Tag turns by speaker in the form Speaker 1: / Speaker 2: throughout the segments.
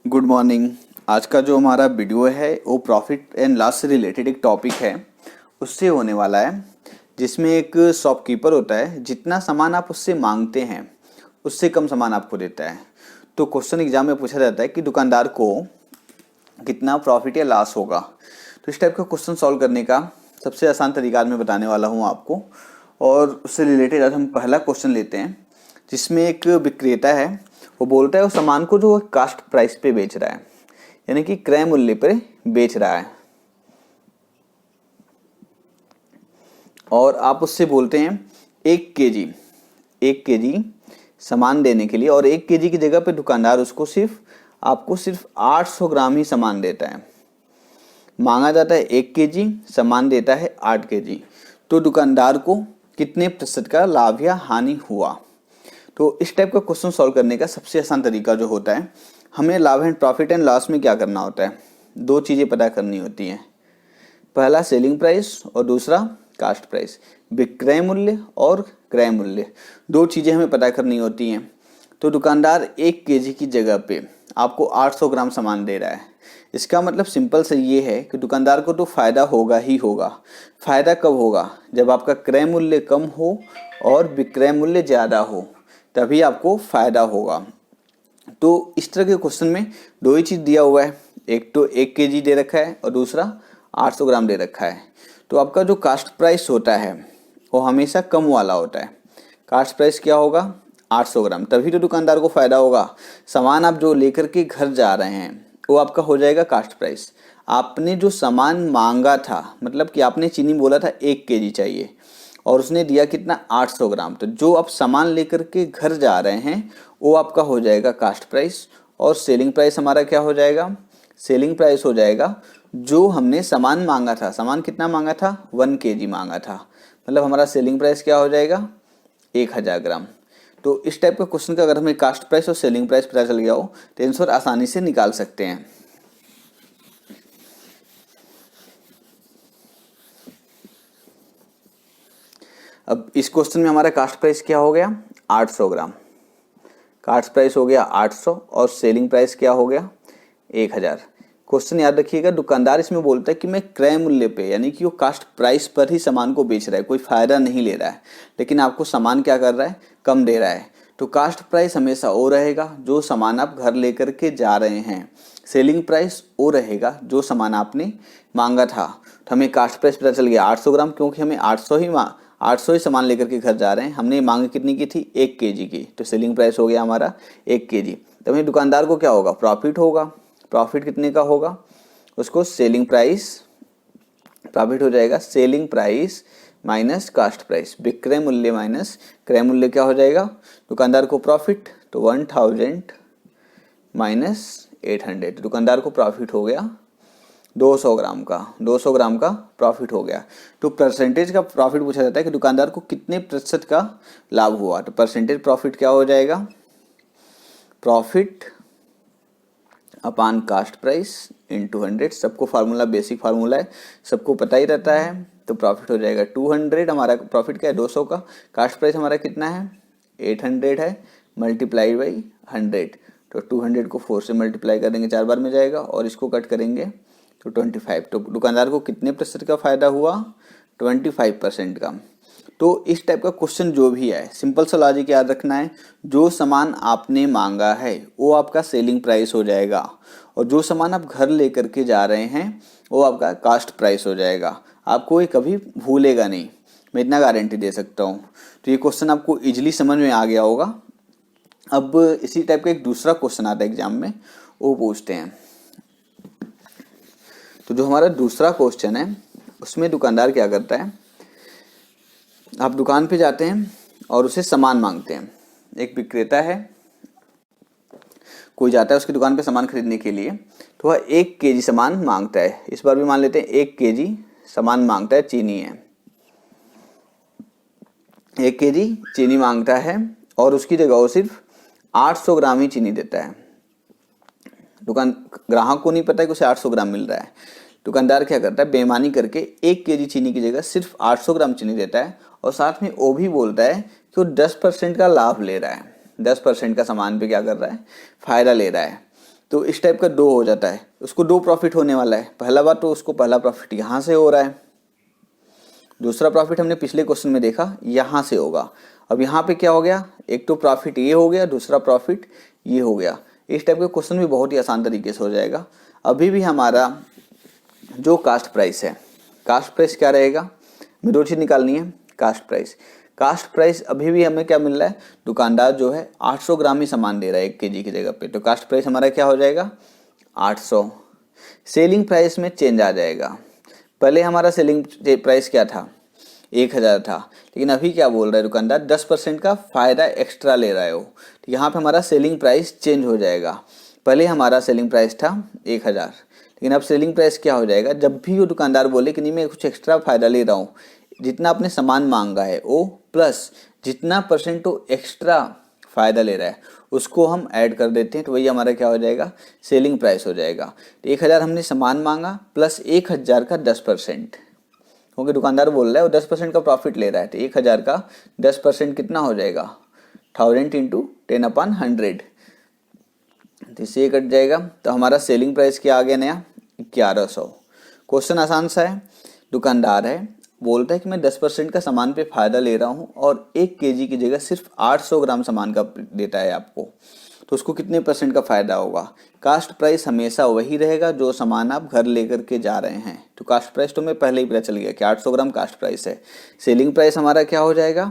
Speaker 1: Good morning. आज का जो हमारा वीडियो है वो प्रॉफिट एंड लॉस से रिलेटेड एक टॉपिक है, उससे होने वाला है। जिसमें एक शॉपकीपर होता है, जितना सामान आप उससे मांगते हैं उससे कम सामान आपको देता है। तो क्वेश्चन एग्जाम में पूछा जाता है कि दुकानदार को कितना प्रॉफिट या लॉस होगा। तो इस टाइप का क्वेश्चन सॉल्व करने का सबसे आसान तरीका आज मैं बताने वाला हूँ आपको। और उससे रिलेटेड आज हम पहला क्वेश्चन लेते हैं, जिसमें एक विक्रेता है, वो बोलता है उस सामान को जो कास्ट प्राइस पे बेच रहा है, यानी कि क्रय मूल्य पर बेच रहा है। और आप उससे बोलते हैं 1 केजी सामान देने के लिए, और 1 केजी की जगह पे दुकानदार उसको आपको सिर्फ 800 ग्राम ही सामान देता है। मांगा जाता है 1 केजी, सामान देता है 8 केजी। तो दुकानदार को कितने प्रतिशत का लाभ या हानि हुआ। तो इस टाइप का क्वेश्चन सॉल्व करने का सबसे आसान तरीका जो होता है, हमें लाभ एंड प्रॉफिट एंड लॉस में क्या करना होता है, दो चीज़ें पता करनी होती हैं। पहला सेलिंग प्राइस और दूसरा कास्ट प्राइस। विक्रय मूल्य और क्रय मूल्य, दो चीज़ें हमें पता करनी होती हैं। तो दुकानदार 1 केजी की जगह पे आपको 800 ग्राम सामान दे रहा है। इसका मतलब सिंपल से ये है कि दुकानदार को तो फ़ायदा होगा ही होगा। फ़ायदा कब होगा, जब आपका क्रय मूल्य कम हो और विक्रय मूल्य ज़्यादा हो, तभी आपको फ़ायदा होगा। तो इस तरह के क्वेश्चन में दो ही चीज़ दिया हुआ है, एक तो 1 केजी दे रखा है और दूसरा 800 ग्राम दे रखा है। तो आपका जो कास्ट प्राइस होता है वो हमेशा कम वाला होता है। कास्ट प्राइस क्या होगा, 800 ग्राम, तभी तो दुकानदार को फ़ायदा होगा। सामान आप जो लेकर के घर जा रहे हैं वो आपका हो जाएगा कास्ट प्राइस। आपने जो सामान मांगा था, मतलब कि आपने चीनी बोला था 1 केजी चाहिए और उसने दिया कितना, 800 ग्राम। तो जो आप सामान लेकर के घर जा रहे हैं वो आपका हो जाएगा कास्ट प्राइस। और सेलिंग प्राइस हमारा क्या हो जाएगा, सेलिंग प्राइस हो जाएगा जो हमने सामान मांगा था। सामान कितना मांगा था, 1 केजी मांगा था, मतलब हमारा सेलिंग प्राइस क्या हो जाएगा, 1000 ग्राम। तो इस टाइप का क्वेश्चन का अगर हमें कास्ट प्राइस और सेलिंग प्राइस पता चल गया हो तो आंसर आसानी से निकाल सकते हैं। अब इस क्वेश्चन में हमारा कास्ट प्राइस क्या हो गया, 800 ग्राम। कास्ट प्राइस हो गया 800 और सेलिंग प्राइस क्या हो गया, 1000। क्वेश्चन याद रखिएगा, दुकानदार इसमें बोलता है कि मैं क्रय मूल्य पे, यानी कि वो कास्ट प्राइस पर ही सामान को बेच रहा है, कोई फायदा नहीं ले रहा है, लेकिन आपको सामान क्या कर रहा है, कम दे रहा है। तो कास्ट प्राइस हमेशा वो रहेगा जो सामान आप घर लेकर के जा रहे हैं। सेलिंग प्राइस वो रहेगा जो सामान आपने मांगा था। तो हमें कास्ट प्राइस पता चल गया 800 ग्राम, क्योंकि हमें 800 ही सामान लेकर के घर जा रहे हैं। हमने मांग कितनी की थी, 1 केजी की। तो सेलिंग प्राइस हो गया हमारा 1 केजी। तो हमें दुकानदार को क्या होगा, प्रॉफिट होगा। प्रॉफिट कितने का होगा, उसको सेलिंग प्राइस, प्रॉफिट हो जाएगा selling price minus cost price. विक्रय मूल्य माइनस क्रय मूल्य क्या हो जाएगा, दुकानदार को प्रॉफिट, तो 1000 माइनस 800। दुकानदार को प्रॉफिट हो गया 200 ग्राम का, 200 ग्राम का प्रॉफिट हो गया। तो परसेंटेज का प्रॉफिट पूछा जाता है कि दुकानदार को कितने प्रतिशत का लाभ हुआ। तो परसेंटेज प्रॉफिट क्या हो जाएगा, प्रॉफिट अपान कास्ट प्राइस इंटू 100। सबको फार्मूला बेसिक फार्मूला है, सबको पता ही रहता है। तो प्रॉफिट हो जाएगा 200। हमारा प्रॉफिट क्या है, 200 का। कास्ट प्राइस हमारा कितना है, 800 है, मल्टीप्लाई बाई 100। तो 200 को 4 से मल्टीप्लाई करेंगे, 4 बार में जाएगा, और इसको कट करेंगे तो 25। तो दुकानदार को कितने प्रतिशत का फ़ायदा हुआ, 25% का। तो इस टाइप का क्वेश्चन जो भी है, सिंपल सा लॉजिक याद रखना है। जो सामान आपने मांगा है वो आपका सेलिंग प्राइस हो जाएगा, और जो सामान आप घर लेकर के जा रहे हैं वो आपका कास्ट प्राइस हो जाएगा। आपको ये कभी भूलेगा नहीं, मैं इतना गारंटी दे सकता हूँ। तो ये क्वेश्चन आपको इजीली समझ में आ गया होगा। अब इसी टाइप का एक दूसरा क्वेश्चन आता है एग्जाम में, वो पूछते हैं। तो जो हमारा दूसरा क्वेश्चन है उसमें दुकानदार क्या करता है, आप दुकान पे जाते हैं और उसे सामान मांगते हैं। एक विक्रेता है, कोई जाता है उसकी दुकान पे सामान खरीदने के लिए, तो वह 1 केजी सामान मांगता है। इस बार भी मान लेते हैं 1 केजी सामान मांगता है, चीनी है, 1 केजी चीनी मांगता है, और उसकी जगह वो सिर्फ 800 ग्राम ही चीनी देता है। ग्राहक को नहीं पता है कि उसे 800 ग्राम मिल रहा है। दुकानदार क्या करता है, बेईमानी करके 1 केजी चीनी की जगह सिर्फ 800 ग्राम चीनी देता है, और साथ में वो भी बोलता है कि वो 10% का लाभ ले रहा है। 10% का सामान पे क्या कर रहा है, फायदा ले रहा है। तो इस टाइप का दो हो जाता है, उसको दो प्रॉफिट होने वाला है। पहला बार तो उसको पहला प्रॉफिट यहाँ से हो रहा है, दूसरा प्रॉफिट हमने पिछले क्वेश्चन में देखा यहाँ से होगा। अब यहाँ पे क्या हो गया, एक तो प्रॉफिट ये हो गया, दूसरा प्रॉफिट ये हो गया। इस टाइप का क्वेश्चन भी बहुत ही आसान तरीके से हो जाएगा। अभी भी हमारा जो कास्ट प्राइस है, कास्ट प्राइस क्या रहेगा, हमें दो चीज़ निकालनी है। कास्ट प्राइस, कास्ट प्राइस अभी भी हमें क्या मिल रहा है, दुकानदार जो है 800 ग्राम ही सामान दे रहा है 1 केजी की जगह पे, तो कास्ट प्राइस हमारा क्या हो जाएगा 800। सेलिंग प्राइस में चेंज आ जाएगा। पहले हमारा सेलिंग प्राइस क्या था 1000 था, लेकिन अभी क्या बोल रहा है दुकानदार 10% का फ़ायदा एक्स्ट्रा ले रहा है वो, तो यहाँ पे हमारा सेलिंग प्राइस चेंज हो जाएगा। पहले हमारा सेलिंग प्राइस था 1000, लेकिन अब सेलिंग प्राइस क्या हो जाएगा, जब भी वो दुकानदार बोले कि नहीं मैं कुछ एक्स्ट्रा फ़ायदा ले रहा हूँ, जितना आपने सामान मांगा है वो प्लस जितना परसेंट वो एक्स्ट्रा फ़ायदा ले रहा है उसको हम ऐड कर देते हैं, तो वही हमारा क्या हो जाएगा सेलिंग प्राइस हो जाएगा। तो 1000 हमने सामान मांगा प्लस 1000 का 10%, क्योंकि दुकानदार बोल रहा है वो 10% का प्रॉफिट ले रहा है, तो 1000 का 10% कितना हो जाएगा 1000 इंटू 10/100, तो इससे कट जाएगा। तो हमारा सेलिंग प्राइस क्या आ गया नया 1100। क्वेश्चन आसान सा है, दुकानदार है बोलता है कि मैं 10% का सामान पे फ़ायदा ले रहा हूँ और 1 केजी की जगह सिर्फ 800 ग्राम सामान का देता है आपको, तो उसको कितने परसेंट का फ़ायदा होगा। कास्ट प्राइस हमेशा वही रहेगा जो सामान आप घर लेकर के जा रहे हैं, तो कास्ट प्राइस तो मैं पहले ही पता चल गया कि 800 ग्राम कास्ट प्राइस है। सेलिंग प्राइस हमारा क्या हो जाएगा,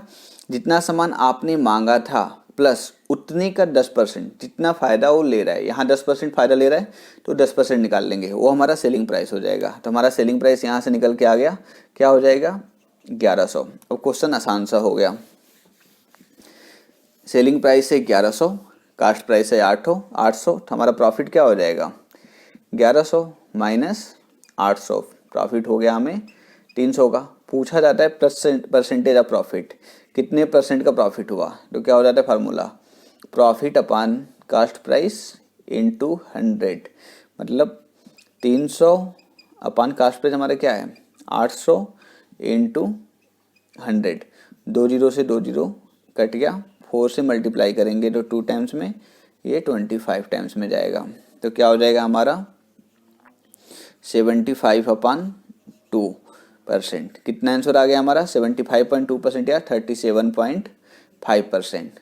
Speaker 1: जितना सामान आपने मांगा था प्लस उतने का 10%, जितना फ़ायदा वो ले रहा है, यहाँ 10% फ़ायदा ले रहा है तो 10% निकाल लेंगे, वो हमारा सेलिंग प्राइस हो जाएगा। तो हमारा सेलिंग प्राइस यहाँ से निकल के आ गया, क्या हो जाएगा 1100। अब क्वेश्चन आसान सा हो गया, सेलिंग प्राइस है 1100, कास्ट प्राइस है 800, तो हमारा प्रॉफिट क्या हो जाएगा 1100 माइनस 800, प्रॉफिट हो गया हमें 300 का। पूछा जाता है परसेंटेज ऑफ प्रॉफिट, कितने परसेंट का प्रॉफिट हुआ, तो क्या हो जाता है फार्मूला प्रॉफिट अपान कास्ट प्राइस इंटू 100, मतलब 300 अपान कास्ट प्राइस हमारा क्या है 800 इंटू 100, 2 जीरो से 2 जीरो कट गया, 4 से मल्टीप्लाई करेंगे तो 2 टाइम्स में, ये 25 टाइम्स में जाएगा, तो क्या हो जाएगा हमारा 75/2%। कितना आंसर आ गया हमारा 75.2% या 37.5%।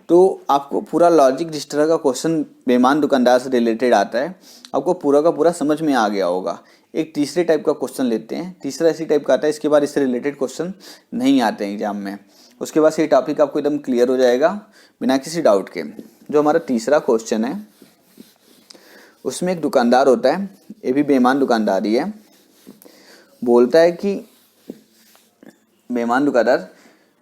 Speaker 1: तो आपको पूरा लॉजिक, जिस तरह का क्वेश्चन बेईमान दुकानदार से रिलेटेड आता है, आपको पूरा का पूरा समझ में आ गया होगा। एक तीसरे टाइप का क्वेश्चन लेते हैं, तीसरा इसी टाइप का आता है, इसके बाद इससे रिलेटेड क्वेश्चन नहीं आते हैं एग्जाम में, उसके बाद ये टॉपिक आपको एकदम क्लियर हो जाएगा बिना किसी डाउट के। जो हमारा तीसरा क्वेश्चन है उसमें एक दुकानदार होता है, ये भी बेईमान दुकानदार ही है, बोलता है कि बेईमान दुकानदार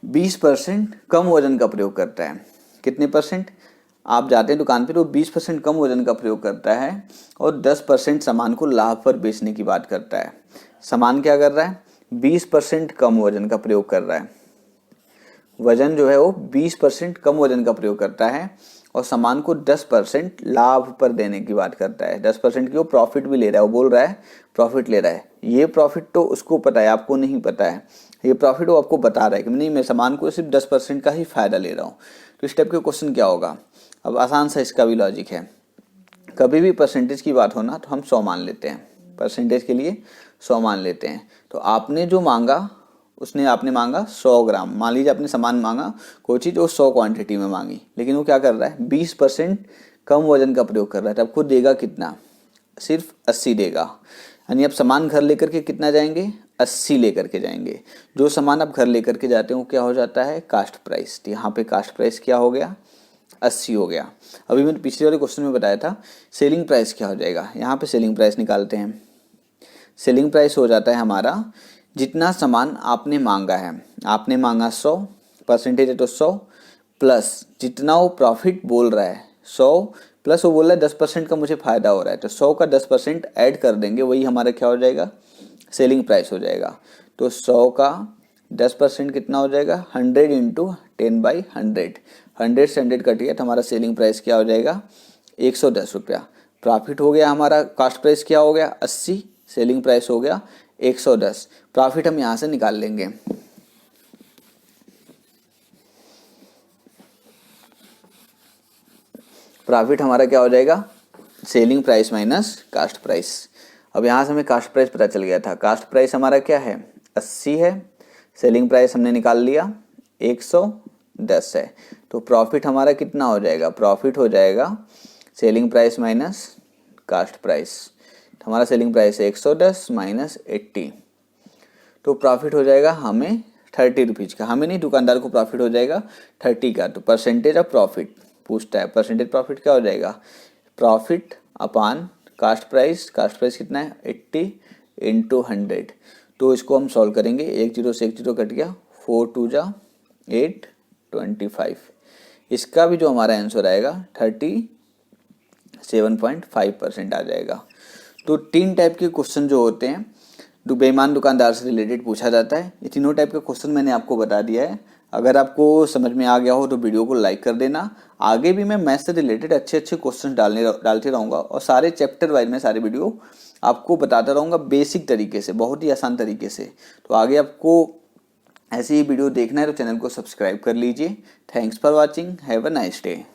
Speaker 1: 20% कम वजन का प्रयोग करता है। कितने परसेंट, आप जाते हैं दुकान पे तो 20% कम वजन का प्रयोग करता है और 10% सामान को लाभ पर बेचने की बात करता है। सामान क्या कर रहा है 20% कम वजन का प्रयोग कर रहा है, वजन जो है वो 20% कम वजन का प्रयोग करता है और सामान को 10% लाभ पर देने की बात करता है। 10% की वो प्रॉफिट भी ले रहा है, वो बोल रहा है प्रॉफिट ले रहा है। ये प्रॉफिट तो उसको पता है, आपको नहीं पता है। ये प्रॉफिट वो आपको बता रहा है कि नहीं मैं सामान को सिर्फ 10% का ही फ़ायदा ले रहा हूँ। तो इस टाइप के क्वेश्चन क्या होगा, अब आसान सा इसका भी लॉजिक है। कभी भी परसेंटेज की बात हो ना तो हम 100 मान लेते हैं, परसेंटेज के लिए 100 मान लेते हैं। तो आपने जो मांगा उसने आपने मांगा 100 ग्राम, मान लीजिए आपने सामान मांगा कोई चीज़ वो 100 क्वांटिटी में मांगी, लेकिन वो क्या कर रहा है 20% कम वजन का प्रयोग कर रहा है, तो आपको देगा कितना सिर्फ 80 देगा। यानी आप सामान घर लेकर के कितना जाएंगे 80 लेकर के जाएंगे। जो सामान आप घर लेकर के जाते हो क्या हो जाता है कास्ट प्राइस, तो यहाँ पे कास्ट प्राइस क्या हो गया 80 हो गया। अभी मैंने पिछले वाले क्वेश्चन में बताया था सेलिंग प्राइस क्या हो जाएगा, यहाँ पे सेलिंग प्राइस निकालते हैं। सेलिंग प्राइस हो जाता है हमारा जितना सामान आपने मांगा है, आपने मांगा 100, परसेंटेज है तो 100 प्लस जितना वो प्रॉफिट बोल रहा है 100 प्लस वो बोल रहा है 10% का मुझे फ़ायदा हो रहा है, तो 100 का 10% ऐड कर देंगे, वही हमारा क्या हो जाएगा सेलिंग प्राइस हो जाएगा। तो 100 का 10% कितना हो जाएगा 100 इंटू 10/100, 100 से 100 कट गया तो हमारा सेलिंग प्राइस क्या हो जाएगा 110 रुपया। प्रॉफिट हो गया हमारा, कास्ट प्राइस क्या हो गया 80, सेलिंग प्राइस हो गया 110। प्रॉफिट हम यहाँ से निकाल लेंगे। प्रॉफिट हमारा क्या हो जाएगा selling price minus cost price. अब यहाँ से हमें कास्ट प्राइस पता चल गया था। कास्ट प्राइस हमारा क्या है 80 है, सेलिंग प्राइस हमने निकाल लिया 110 है, तो प्रॉफिट हमारा कितना हो जाएगा, प्रॉफिट हो जाएगा selling price minus cost price. हमारा सेलिंग प्राइस है 110 माइनस 80, तो प्रॉफिट हो जाएगा हमें 30 रुपीज़ का, हमें नहीं दुकानदार को प्रॉफिट हो जाएगा 30 का। तो परसेंटेज ऑफ प्रॉफिट पूछता है, परसेंटेज प्रॉफिट क्या हो जाएगा, प्रॉफिट अपान कास्ट प्राइस कितना है 80 इंटू 100। तो इसको हम सॉल्व करेंगे, 1 0 से 1 0 कट गया, 4 2 जा 8 25। इसका भी जो हमारा आंसर आएगा 37.5% आ जाएगा। तो 3 टाइप के क्वेश्चन जो होते हैं बेईमान दुकानदार से रिलेटेड पूछा जाता है। ये तीनों टाइप का क्वेश्चन मैंने आपको बता दिया है। अगर आपको समझ में आ गया हो तो वीडियो को लाइक कर देना। आगे भी मैं मैथ्स से रिलेटेड अच्छे क्वेश्चन डालते रहूँगा और सारे चैप्टर वाइज में सारे वीडियो आपको बताता रहूँगा बेसिक तरीके से, बहुत ही आसान तरीके से। तो आगे आपको ऐसी ही वीडियो देखना है तो चैनल को सब्सक्राइब कर लीजिए। Thanks for watching, have a nice day.